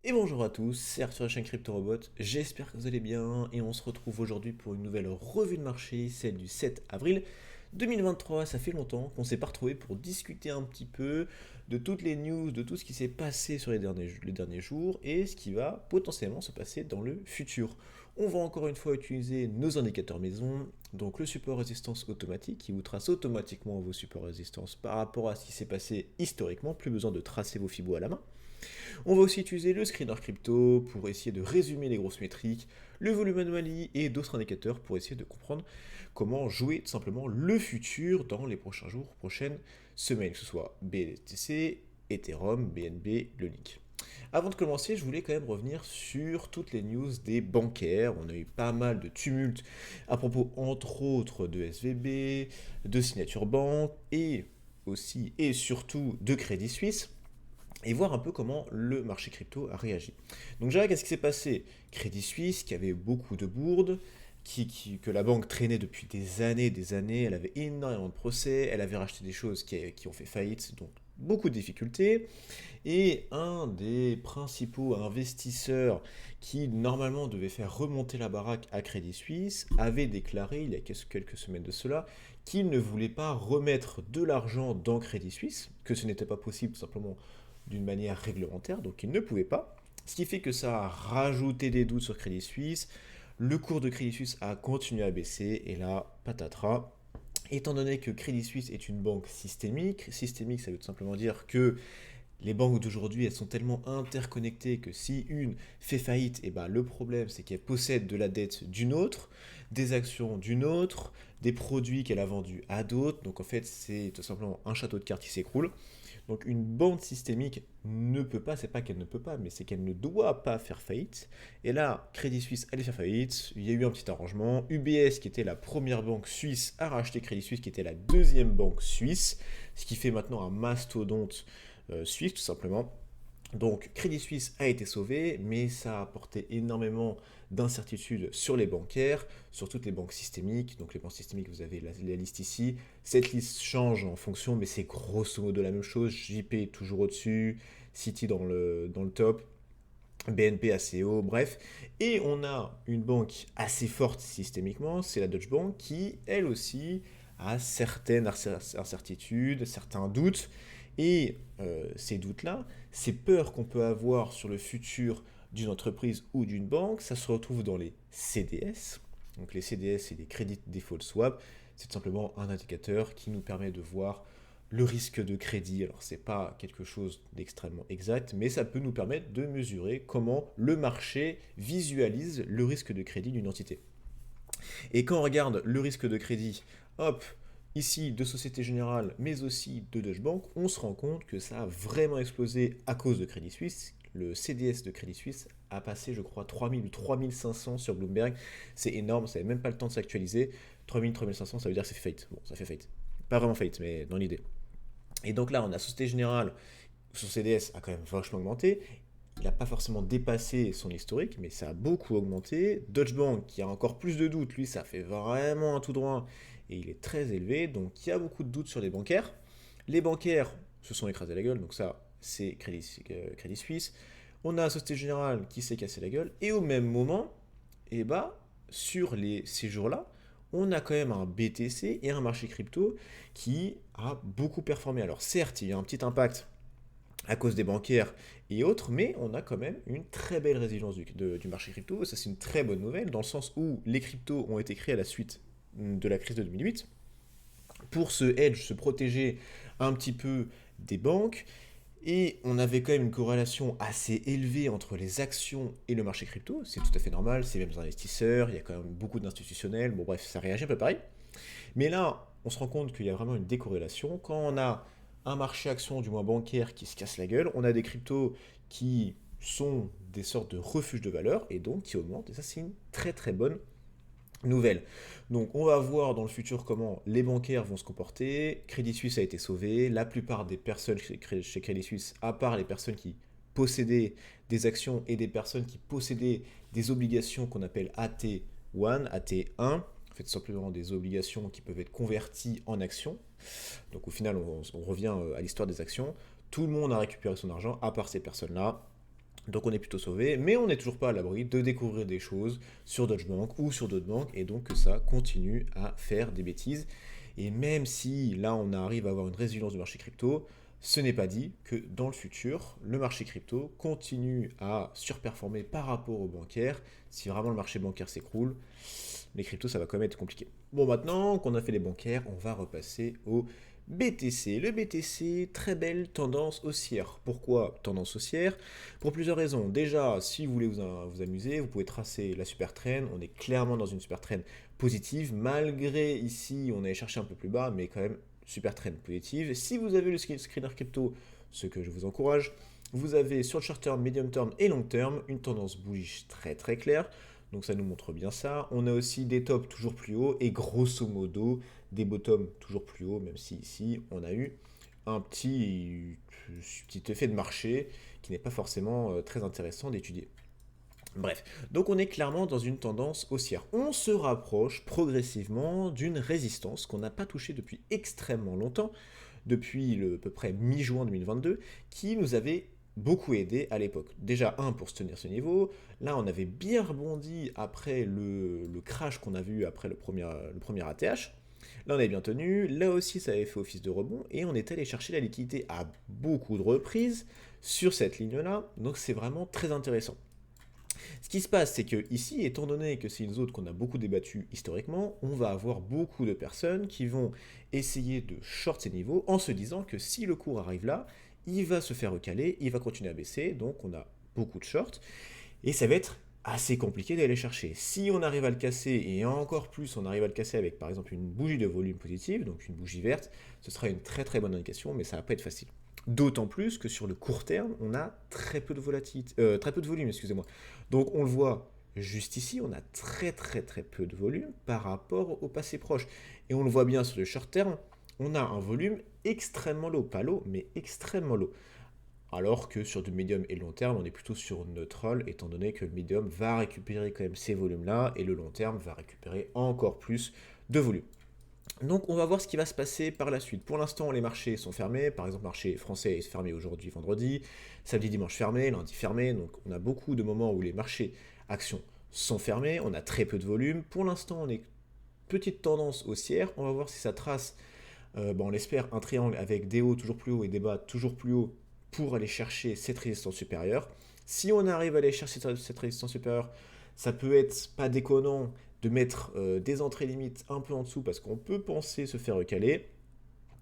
Et bonjour à tous, c'est Arthur de la chaîne CryptoRobot, j'espère que vous allez bien et on se retrouve aujourd'hui pour une nouvelle revue de marché, celle du 7 avril 2023. Ça fait longtemps qu'on ne s'est pas retrouvé pour discuter un petit peu de toutes les news, de tout ce qui s'est passé sur les derniers jours et ce qui va potentiellement se passer dans le futur. On va encore une fois utiliser nos indicateurs maison, donc le support résistance automatique qui vous trace automatiquement vos supports résistance par rapport à ce qui s'est passé historiquement, plus besoin de tracer vos fibos à la main. On va aussi utiliser le screener crypto pour essayer de résumer les grosses métriques, le volume anomaly et d'autres indicateurs pour essayer de comprendre comment jouer tout simplement le futur dans les prochains jours, prochaines semaines, que ce soit BTC, Ethereum, BNB, le link. Avant de commencer, je voulais quand même revenir sur toutes les news des bancaires. On a eu pas mal de tumultes à propos, entre autres, de SVB, de Signature Bank et aussi et surtout de Crédit Suisse et voir un peu comment le marché crypto a réagi. Donc déjà, qu'est-ce qui s'est passé? Crédit Suisse, qui avait beaucoup de bourdes, que la banque traînait depuis des années, elle avait énormément de procès, elle avait racheté des choses qui ont fait faillite, donc beaucoup de difficultés. Et un des principaux investisseurs qui normalement devait faire remonter la baraque à Crédit Suisse avait déclaré il y a quelques semaines de cela qu'il ne voulait pas remettre de l'argent dans Crédit Suisse, que ce n'était pas possible tout simplement d'une manière réglementaire, donc il ne pouvait pas. Ce qui fait que ça a rajouté des doutes sur Crédit Suisse. Le cours de Crédit Suisse a continué à baisser et là, patatras. Étant donné que Crédit Suisse est une banque systémique, ça veut tout simplement dire que les banques d'aujourd'hui, elles sont tellement interconnectées que si une fait faillite, et ben le problème c'est qu'elle possède de la dette d'une autre, des actions d'une autre, des produits qu'elle a vendus à d'autres. Donc en fait, c'est tout simplement un château de cartes qui s'écroule. Donc une banque systémique ne peut pas, c'est pas qu'elle ne peut pas, mais c'est qu'elle ne doit pas faire faillite. Et là, Crédit Suisse allait faire faillite, il y a eu un petit arrangement. UBS, qui était la première banque suisse, a racheté Crédit Suisse, qui était la deuxième banque suisse, ce qui fait maintenant un mastodonte suisse, tout simplement. Donc Crédit Suisse a été sauvé, mais ça a apporté énormément d'incertitudes sur les bancaires, sur toutes les banques systémiques. Donc les banques systémiques, vous avez la liste ici. Cette liste change en fonction, mais c'est grosso modo la même chose. JP est toujours au-dessus, Citi dans le top, BNP assez haut, bref. Et on a une banque assez forte systémiquement, c'est la Deutsche Bank, qui elle aussi a certaines incertitudes, certains doutes. Et ces doutes-là, ces peurs qu'on peut avoir sur le futur d'une entreprise ou d'une banque, ça se retrouve dans les CDS. Donc les CDS, c'est des Credit Default Swap. C'est tout simplement un indicateur qui nous permet de voir le risque de crédit. Alors c'est pas quelque chose d'extrêmement exact, mais ça peut nous permettre de mesurer comment le marché visualise le risque de crédit d'une entité. Et quand on regarde le risque de crédit, hop, ici de Société Générale, mais aussi de Deutsche Bank, on se rend compte que ça a vraiment explosé à cause de Crédit Suisse. Le CDS de Crédit Suisse a passé, je crois, 3000 ou 3500 sur Bloomberg. C'est énorme, ça n'avait même pas le temps de s'actualiser. 3000, 3500, ça veut dire que c'est faillite. Bon, ça fait faillite. Pas vraiment faillite, mais dans l'idée. Et donc là, on a Société Générale, son CDS a quand même vachement augmenté. Il n'a pas forcément dépassé son historique, mais ça a beaucoup augmenté. Deutsche Bank, qui a encore plus de doutes, lui, ça fait vraiment un tout droit, et il est très élevé, donc il y a beaucoup de doutes sur les bancaires. Les bancaires se sont écrasés la gueule, donc ça, c'est Crédit Suisse. On a Société Générale qui s'est cassé la gueule, et au même moment, eh bah, ces jours-là, on a quand même un BTC et un marché crypto qui a beaucoup performé. Alors certes, il y a un petit impact à cause des bancaires et autres, mais on a quand même une très belle résilience du marché crypto. Ça, c'est une très bonne nouvelle, dans le sens où les cryptos ont été créés à la suite de la crise de 2008 pour se hedge, se protéger un petit peu des banques. Et on avait quand même une corrélation assez élevée entre les actions et le marché crypto. C'est tout à fait normal, c'est même des investisseurs, il y a quand même beaucoup d'institutionnels. Bon, bref, ça réagit un peu pareil. Mais là, on se rend compte qu'il y a vraiment une décorrélation. Quand on a un marché action, du moins bancaire, qui se casse la gueule, on a des cryptos qui sont des sortes de refuges de valeur et donc qui augmentent. Et ça, c'est une très très bonne nouvelle. Donc, on va voir dans le futur comment les bancaires vont se comporter. Crédit Suisse a été sauvé. La plupart des personnes chez Crédit Suisse, à part les personnes qui possédaient des actions et des personnes qui possédaient des obligations qu'on appelle AT1, AT1, en fait, simplement des obligations qui peuvent être converties en actions. Donc au final, on revient à l'histoire des actions. Tout le monde a récupéré son argent, à part ces personnes-là. Donc on est plutôt sauvé, mais on n'est toujours pas à l'abri de découvrir des choses sur Deutsche Bank ou sur d'autres banques, et donc que ça continue à faire des bêtises. Et même si là on arrive à avoir une résilience du marché crypto, ce n'est pas dit que dans le futur, le marché crypto continue à surperformer par rapport aux bancaires. Si vraiment le marché bancaire s'écroule, les cryptos, ça va quand même être compliqué. Bon, maintenant qu'on a fait les bancaires, on va repasser au BTC. Le BTC, très belle tendance haussière. Pourquoi tendance haussière? Pour plusieurs raisons. Déjà, si vous voulez vous amuser, vous pouvez tracer la super trend. On est clairement dans une super trend positive, malgré ici, on allait chercher un peu plus bas, mais quand même super trend positive. Si vous avez le screener crypto, ce que je vous encourage, vous avez sur le short term, medium term et long term une tendance bullish très très claire. Donc ça nous montre bien ça. On a aussi des tops toujours plus hauts et grosso modo des bottoms toujours plus hauts, même si ici on a eu un petit effet de marché qui n'est pas forcément très intéressant d'étudier. Bref, donc on est clairement dans une tendance haussière. On se rapproche progressivement d'une résistance qu'on n'a pas touchée depuis extrêmement longtemps, depuis à peu près mi-juin 2022, qui nous avait beaucoup aidé à l'époque. Déjà, pour se tenir ce niveau. Là, on avait bien rebondi après le crash qu'on a vu après le premier ATH. Là, on avait bien tenu. Là aussi, ça avait fait office de rebond. Et on est allé chercher la liquidité à beaucoup de reprises sur cette ligne-là. Donc, c'est vraiment très intéressant. Ce qui se passe, c'est que ici, étant donné que c'est une zone qu'on a beaucoup débattue historiquement, on va avoir beaucoup de personnes qui vont essayer de short ces niveaux en se disant que si le cours arrive là, il va se faire recaler, il va continuer à baisser, donc on a beaucoup de shorts, et ça va être assez compliqué d'aller chercher. Si on arrive à le casser, et encore plus on arrive à le casser avec par exemple une bougie de volume positive, donc une bougie verte, ce sera une très très bonne indication, mais ça va pas être facile. D'autant plus que sur le court terme, on a très peu de volatilité, très peu de volume, excusez-moi. Donc on le voit juste ici, on a très très très peu de volume par rapport au passé proche. Et on le voit bien sur le short terme, on a un volume extrêmement low, pas low, mais extrêmement low. Alors que sur du médium et long terme, on est plutôt sur neutral, étant donné que le médium va récupérer quand même ces volumes-là, et le long terme va récupérer encore plus de volume. Donc on va voir ce qui va se passer par la suite. Pour l'instant, les marchés sont fermés. Par exemple, le marché français est fermé aujourd'hui, vendredi. Samedi, dimanche fermé, lundi fermé. Donc on a beaucoup de moments où les marchés actions sont fermés. On a très peu de volume. Pour l'instant, on est petite tendance haussière. On va voir si ça trace, on l'espère, un triangle avec des hauts toujours plus hauts et des bas toujours plus hauts pour aller chercher cette résistance supérieure. Si on arrive à aller chercher cette résistance supérieure, ça peut être pas déconnant de mettre des entrées limites un peu en dessous parce qu'on peut penser se faire recaler.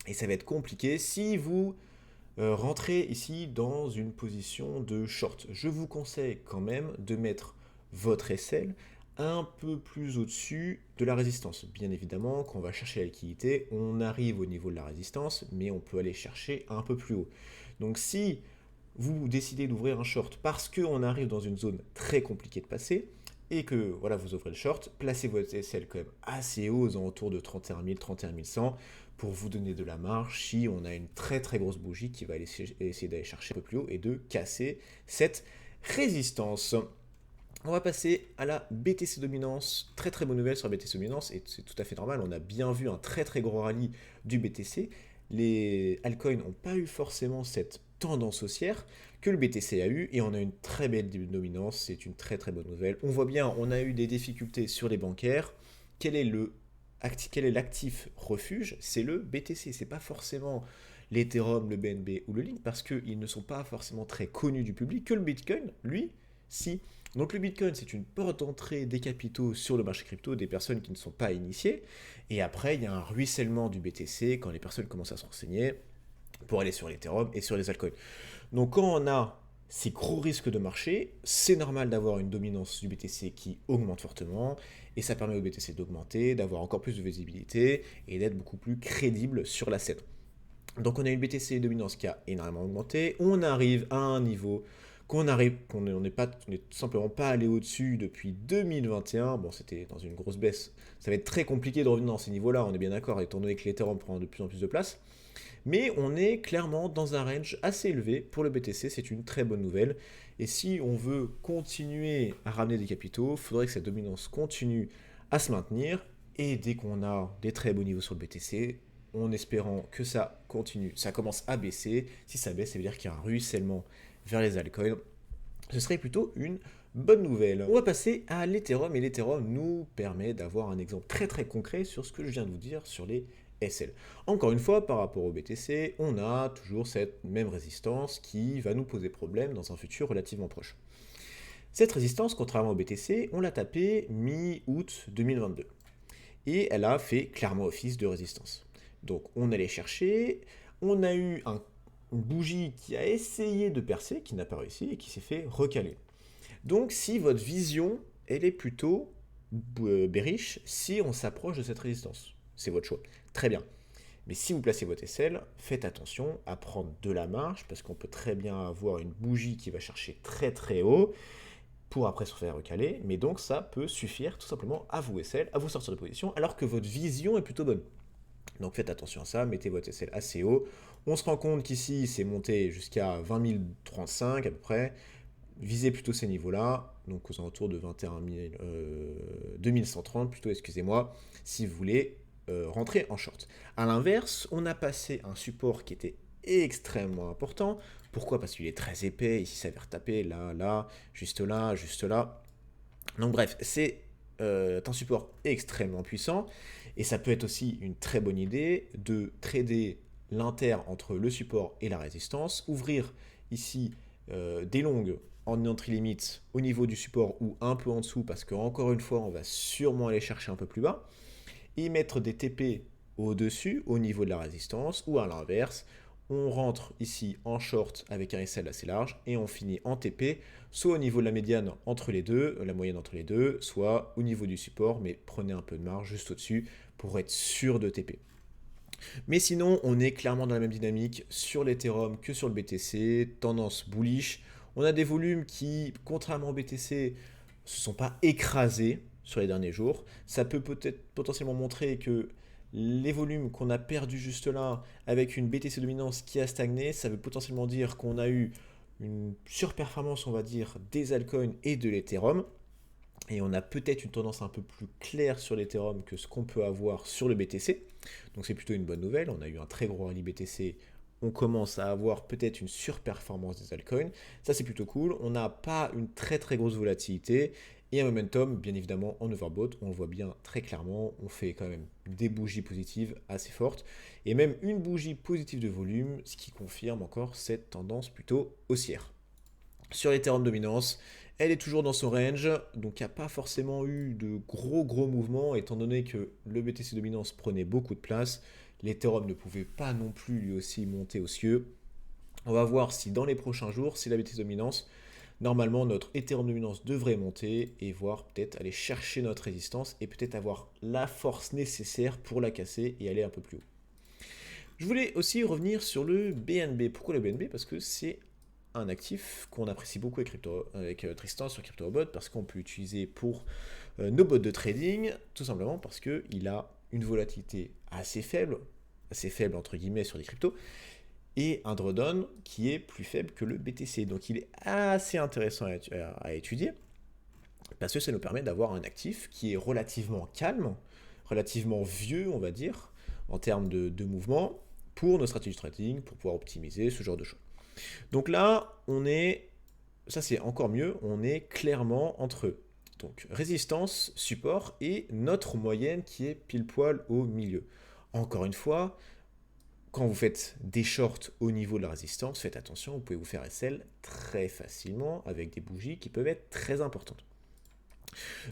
Et ça va être compliqué si vous rentrez ici dans une position de short. Je vous conseille quand même de mettre votre SL un peu plus au-dessus de la résistance. Bien évidemment, quand on va chercher la liquidité, on arrive au niveau de la résistance, mais on peut aller chercher un peu plus haut. Donc si vous décidez d'ouvrir un short parce qu'on arrive dans une zone très compliquée de passer, et que voilà, vous ouvrez le short, placez votre SL quand même assez haut, aux alentours de 31 000, 31 100, pour vous donner de la marge si on a une très très grosse bougie qui va essayer d'aller chercher un peu plus haut et de casser cette résistance. On va passer à la BTC Dominance. Très très bonne nouvelle sur la BTC Dominance, et c'est tout à fait normal, on a bien vu un très très gros rallye du BTC. Les altcoins n'ont pas eu forcément cette tendance haussière que le BTC a eu, et on a une très belle dominance, c'est une très très bonne nouvelle. On voit bien, on a eu des difficultés sur les bancaires. Quel est l'actif refuge? C'est le BTC, c'est pas forcément l'Ethereum, le BNB ou le Link, parce qu'ils ne sont pas forcément très connus du public, que le Bitcoin, lui, si. Donc le Bitcoin, c'est une porte d'entrée des capitaux sur le marché crypto des personnes qui ne sont pas initiées. Et après, il y a un ruissellement du BTC quand les personnes commencent à se renseigner pour aller sur l'Ethereum et sur les altcoins. Donc quand on a ces gros risques de marché, c'est normal d'avoir une dominance du BTC qui augmente fortement, et ça permet au BTC d'augmenter, d'avoir encore plus de visibilité et d'être beaucoup plus crédible sur la scène. Donc on a une BTC dominance qui a énormément augmenté, on arrive à un niveau qu'on n'est tout simplement pas allé au-dessus depuis 2021. Bon, c'était dans une grosse baisse, ça va être très compliqué de revenir dans ces niveaux-là, on est bien d'accord, étant donné que l'Ethereum prend de plus en plus de place. Mais on est clairement dans un range assez élevé pour le BTC, c'est une très bonne nouvelle. Et si on veut continuer à ramener des capitaux, il faudrait que cette dominance continue à se maintenir. Et dès qu'on a des très beaux niveaux sur le BTC, en espérant que ça continue, ça commence à baisser. Si ça baisse, ça veut dire qu'il y a un ruissellement vers les altcoins. ce serait plutôt une bonne nouvelle. On va passer à l'Ethereum, et l'Ethereum nous permet d'avoir un exemple très très concret sur ce que je viens de vous dire sur les SL. Encore une fois, par rapport au BTC, on a toujours cette même résistance qui va nous poser problème dans un futur relativement proche. Cette résistance, contrairement au BTC, on l'a tapée mi-août 2022. Et elle a fait clairement office de résistance. Donc on allait chercher, on a eu une bougie qui a essayé de percer, qui n'a pas réussi et qui s'est fait recaler. Donc si votre vision, elle est plutôt bearish, si on s'approche de cette résistance, c'est votre choix. Très bien. Mais si vous placez votre SL, faites attention à prendre de la marge, parce qu'on peut très bien avoir une bougie qui va chercher très très haut, pour après se faire recaler, mais donc ça peut suffire tout simplement à vous SL, à vous sortir de position, alors que votre vision est plutôt bonne. Donc faites attention à ça, mettez votre SL assez haut. On se rend compte qu'ici, c'est monté jusqu'à 20 035 à peu près. Visez plutôt ces niveaux-là, donc aux alentours de 21 000, 2130 plutôt, excusez-moi, si vous voulez rentrer en short. A l'inverse, on a passé un support qui était extrêmement important. Pourquoi? Parce qu'il est très épais, ici ça vient retaper, là, là, juste là, juste là. Donc bref, c'est un support extrêmement puissant, et ça peut être aussi une très bonne idée de trader l'inter entre le support et la résistance, ouvrir ici des longues en entrée limite au niveau du support ou un peu en dessous, parce qu'encore une fois, on va sûrement aller chercher un peu plus bas, et mettre des TP au-dessus, au niveau de la résistance, ou à l'inverse, on rentre ici en short avec un SL assez large, et on finit en TP, soit au niveau de la médiane entre les deux, la moyenne entre les deux, soit au niveau du support, mais prenez un peu de marge juste au-dessus pour être sûr de TP. Mais sinon, on est clairement dans la même dynamique sur l'Ethereum que sur le BTC, tendance bullish. On a des volumes qui, contrairement au BTC, ne se sont pas écrasés sur les derniers jours. Ça peut peut-être potentiellement montrer que les volumes qu'on a perdus juste là, avec une BTC dominance qui a stagné, ça veut potentiellement dire qu'on a eu une surperformance, on va dire, des altcoins et de l'Ethereum. Et on a peut-être une tendance un peu plus claire sur l'Ethereum que ce qu'on peut avoir sur le BTC. Donc c'est plutôt une bonne nouvelle. On a eu un très gros rallye BTC. On commence à avoir peut-être une surperformance des altcoins. Ça, c'est plutôt cool. On n'a pas une très très grosse volatilité. Et un momentum, bien évidemment, en overbought. On le voit bien très clairement. On fait quand même des bougies positives assez fortes. Et même une bougie positive de volume, ce qui confirme encore cette tendance plutôt haussière. Sur l'Ethereum dominance, elle est toujours dans son range, donc il n'y a pas forcément eu de gros mouvements, étant donné que le BTC dominance prenait beaucoup de place. L'Ethereum ne pouvait pas non plus lui aussi monter aux cieux. On va voir si dans les prochains jours, si la BTC dominance, normalement notre Ethereum dominance devrait monter et voir peut-être aller chercher notre résistance et peut-être avoir la force nécessaire pour la casser et aller un peu plus haut. Je voulais aussi revenir sur le BNB. Pourquoi le BNB? Parce que c'est un actif qu'on apprécie beaucoup avec Tristan sur CryptoRobot, parce qu'on peut l'utiliser pour nos bots de trading, tout simplement parce qu'il a une volatilité assez faible entre guillemets sur les cryptos, et un drawdown qui est plus faible que le BTC. Donc il est assez intéressant à étudier, parce que ça nous permet d'avoir un actif qui est relativement calme, relativement vieux, on va dire, en termes de mouvement, pour nos stratégies de trading, pour pouvoir optimiser ce genre de choses. Donc là, ça c'est encore mieux, on est clairement entre donc résistance, support et notre moyenne qui est pile poil au milieu. Encore une fois, quand vous faites des shorts au niveau de la résistance, faites attention, vous pouvez vous faire SL très facilement avec des bougies qui peuvent être très importantes.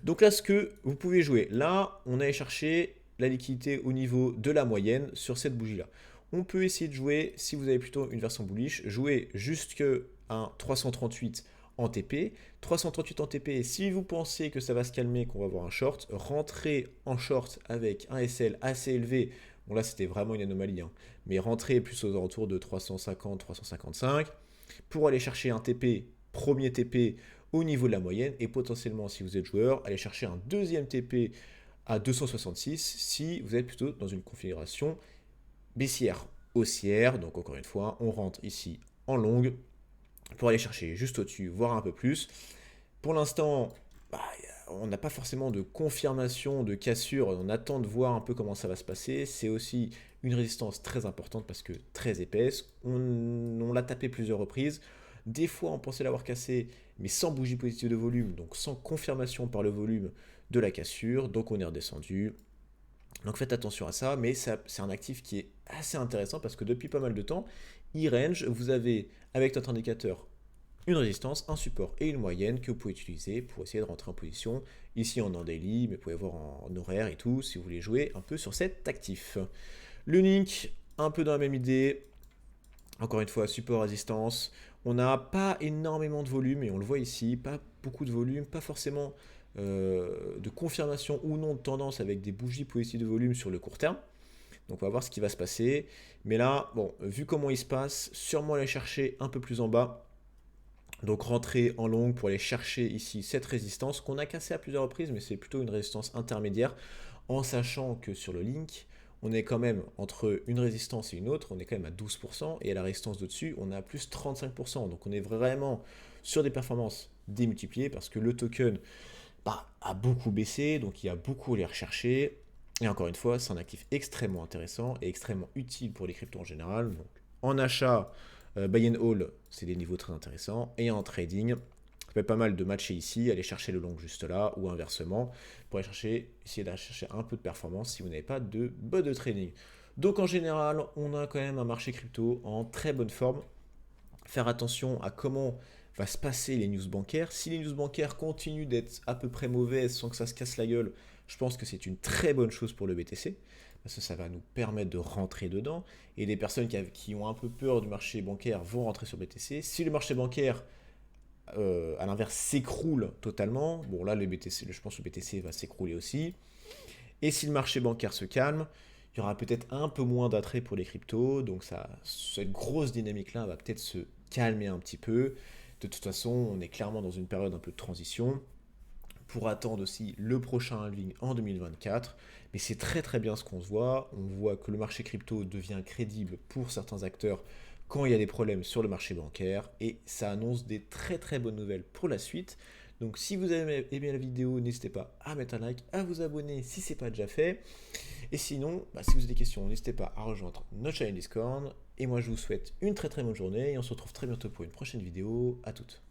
Donc là, ce que vous pouvez jouer, là, on allait chercher la liquidité au niveau de la moyenne sur cette bougie-là. On peut essayer de jouer, si vous avez plutôt une version bullish, jouer jusqu'à un 338 en TP. 338 en TP, si vous pensez que ça va se calmer, qu'on va avoir un short, rentrez en short avec un SL assez élevé. Bon là, c'était vraiment une anomalie, hein, mais rentrez plus aux alentours de 350, 355 pour aller chercher un TP, premier TP au niveau de la moyenne, et potentiellement, si vous êtes joueur, aller chercher un deuxième TP à 266 si vous êtes plutôt dans une configuration baissière haussière. Donc encore une fois, on rentre ici en longue pour aller chercher juste au-dessus, voire un peu plus. Pour l'instant, on n'a pas forcément de confirmation, de cassure, on attend de voir un peu comment ça va se passer. C'est aussi une résistance très importante parce que très épaisse. On l'a tapé plusieurs reprises. Des fois, on pensait l'avoir cassé, mais sans bougie positive de volume, donc sans confirmation par le volume de la cassure. Donc on est redescendu. Donc faites attention à ça, mais c'est un actif qui est assez intéressant parce que depuis pas mal de temps, e-range, vous avez avec notre indicateur une résistance, un support et une moyenne que vous pouvez utiliser pour essayer de rentrer en position. Ici on est en daily, mais vous pouvez voir en horaire et tout si vous voulez jouer un peu sur cet actif. L'unique, un peu dans la même idée, encore une fois, support résistance. On n'a pas énormément de volume, et on le voit ici, pas beaucoup de volume, pas forcément de confirmation ou non de tendance avec des bougies positives de volume sur le court terme. Donc on va voir ce qui va se passer. Mais là, bon, vu comment il se passe, sûrement aller chercher un peu plus en bas. Donc rentrer en longue pour aller chercher ici cette résistance qu'on a cassée à plusieurs reprises, mais c'est plutôt une résistance intermédiaire, en sachant que sur le link, on est quand même entre une résistance et une autre, on est quand même à 12%, et à la résistance d'au-dessus, on est à plus 35%. Donc on est vraiment sur des performances démultipliées, parce que le token a beaucoup baissé, donc il y a beaucoup à aller rechercher. Et encore une fois, c'est un actif extrêmement intéressant et extrêmement utile pour les cryptos en général. Donc, en achat, buy and hold, c'est des niveaux très intéressants. Et en trading, ça fait pas mal de matcher ici, aller chercher le long juste là, ou inversement, pour aller chercher, essayer d'aller chercher un peu de performance si vous n'avez pas de bot de trading. Donc en général, on a quand même un marché crypto en très bonne forme. Faire attention à comment va se passer les news bancaires. Si les news bancaires continuent d'être à peu près mauvaises sans que ça se casse la gueule, je pense que c'est une très bonne chose pour le BTC, parce que ça va nous permettre de rentrer dedans. Et les personnes qui ont un peu peur du marché bancaire vont rentrer sur BTC. Si le marché bancaire, à l'inverse, s'écroule totalement, bon là, je pense que le BTC va s'écrouler aussi. Et si le marché bancaire se calme, il y aura peut-être un peu moins d'attrait pour les cryptos, donc cette grosse dynamique-là va peut-être se calmer un petit peu. De toute façon, on est clairement dans une période un peu de transition pour attendre aussi le prochain halving en 2024. Mais c'est très très bien ce qu'on se voit. On voit que le marché crypto devient crédible pour certains acteurs quand il y a des problèmes sur le marché bancaire, et ça annonce des très très bonnes nouvelles pour la suite. Donc si vous avez aimé la vidéo, n'hésitez pas à mettre un like, à vous abonner si ce n'est pas déjà fait. Et sinon, si vous avez des questions, n'hésitez pas à rejoindre notre chaîne Discord. Et moi je vous souhaite une très très bonne journée et on se retrouve très bientôt pour une prochaine vidéo. À toutes.